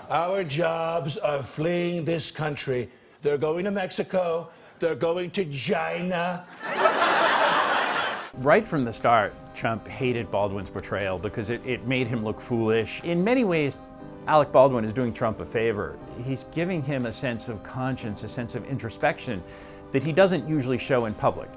Our jobs are fleeing this country. They're going to Mexico. They're going to China. Right from the start, Trump hated Baldwin's portrayal because it made him look foolish. In many ways, Alec Baldwin is doing Trump a favor. He's giving him a sense of conscience, a sense of introspection that he doesn't usually show in public.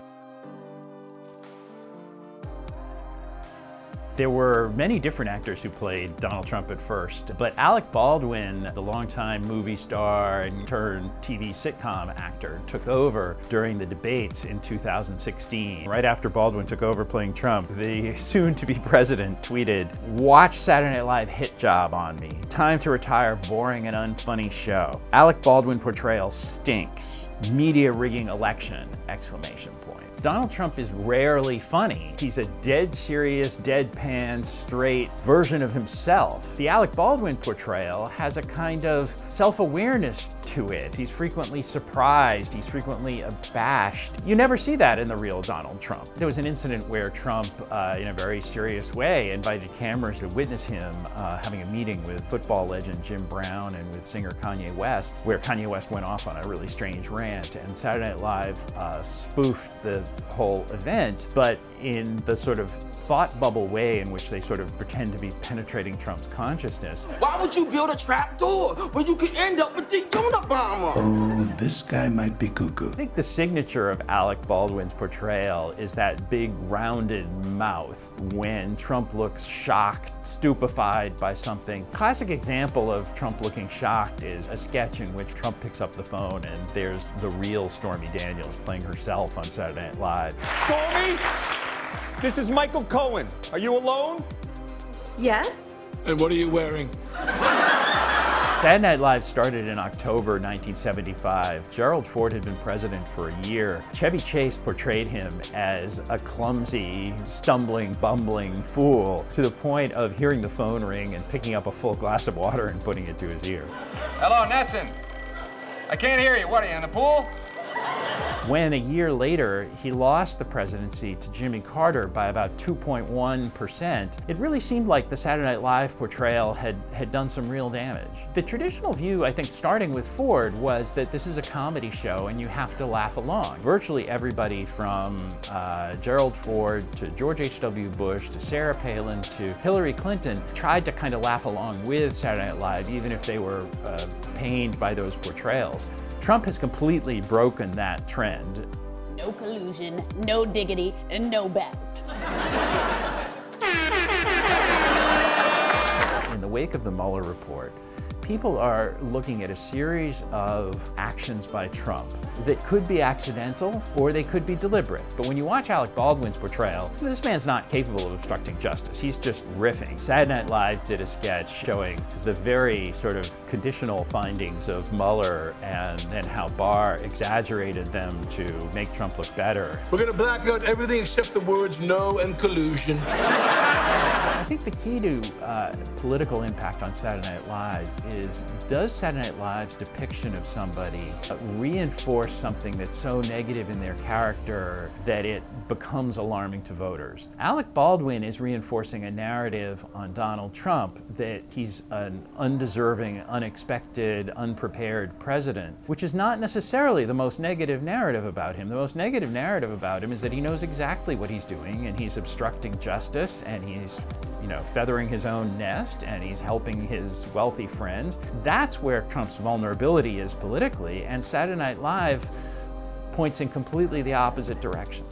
There were many different actors who played Donald Trump at first, but Alec Baldwin, the longtime movie star and turned TV sitcom actor, took over during the debates in 2016. Right after Baldwin took over playing Trump, the soon-to-be president tweeted, "Watch Saturday Night Live hit job on me. Time to retire boring and unfunny show. Alec Baldwin portrayal stinks. Media rigging election!" Exclamation point. Donald Trump is rarely funny. He's a dead serious, deadpan, straight version of himself. The Alec Baldwin portrayal has a kind of self-awareness to it. He's frequently surprised, he's frequently abashed. You never see that in the real Donald Trump. There was an incident where Trump, in a very serious way, invited cameras to witness him having a meeting with football legend Jim Brown and with singer Kanye West, where Kanye West went off on a really strange rant, and Saturday Night Live spoofed the whole event, but in the sort of thought bubble way in which they sort of pretend to be penetrating Trump's consciousness. Why would you build a trap door where you could end up with the Unabomber? Oh, this guy might be cuckoo. I think the signature of Alec Baldwin's portrayal is that big rounded mouth when Trump looks shocked, stupefied by something. Classic example of Trump looking shocked is a sketch in which Trump picks up the phone and there's the real Stormy Daniels playing herself on Saturday Night Live. Stormy, this is Michael Cohen. Are you alone? Yes. And what are you wearing? Saturday Night Live started in October 1975. Gerald Ford had been president for a year. Chevy Chase portrayed him as a clumsy, stumbling, bumbling fool to the point of hearing the phone ring and picking up a full glass of water and putting it to his ear. Hello, Nesson. I can't hear you. What, are you in the pool? When a year later, he lost the presidency to Jimmy Carter by about 2.1%, it really seemed like the Saturday Night Live portrayal had done some real damage. The traditional view, I think, starting with Ford, was that this is a comedy show and you have to laugh along. Virtually everybody from Gerald Ford to George H.W. Bush to Sarah Palin to Hillary Clinton tried to kind of laugh along with Saturday Night Live, even if they were pained by those portrayals. Trump has completely broken that trend. No collusion, no diggity, and no bout. In the wake of the Mueller report, people are looking at a series of actions by Trump that could be accidental or they could be deliberate. But when you watch Alec Baldwin's portrayal, this man's not capable of obstructing justice. He's just riffing. Saturday Night Live did a sketch showing the very sort of conditional findings of Mueller and how Barr exaggerated them to make Trump look better. We're going to black out everything except the words no and collusion. I think the key to political impact on Saturday Night Live is, does Saturday Night Live's depiction of somebody reinforce something that's so negative in their character that it becomes alarming to voters? Alec Baldwin is reinforcing a narrative on Donald Trump that he's an undeserving, unexpected, unprepared president, which is not necessarily the most negative narrative about him. The most negative narrative about him is that he knows exactly what he's doing and he's obstructing justice and he's feathering his own nest and he's helping his wealthy friends. That's where Trump's vulnerability is politically, and Saturday Night Live points in completely the opposite direction.